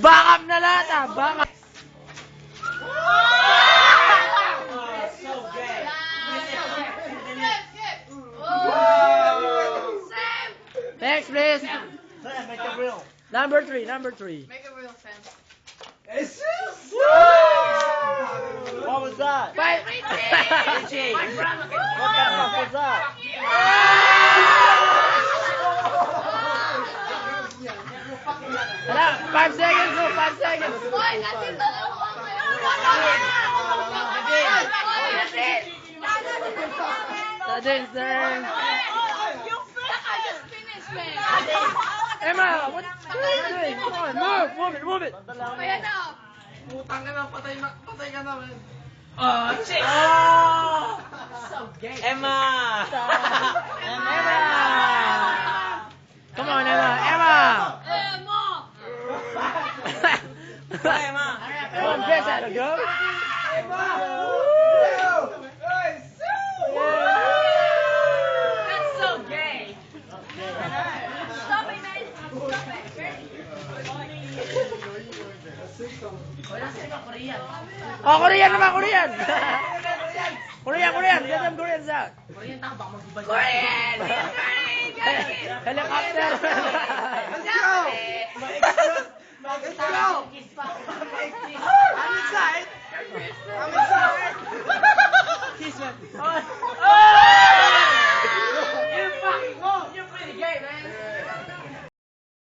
Back up na lahat ah! Back up! So gay. Next, please! Sam, make it real. Number 3, number 3. Make it real, Sam. What was that? Richie! What the fuck was that? Hala, 5 seconds bro, 5 seconds! Boy, nandito lang ako Nadine, turn! I just finished, man. Emma, what are you doing? Come on, move it! Kaya na. Putang ka na, patay ka na, man. Oh, shit! Oh! So gay. Emma! Emma! Come on, Emma! Emma! Mom. Emma! Come on, piss out of go! That's so gay. Stop it, man. Stop it. Oh, Korean naman, Korean! Korean! Get them Koreans out! Korean! Helicopter! Let's go! Let's go!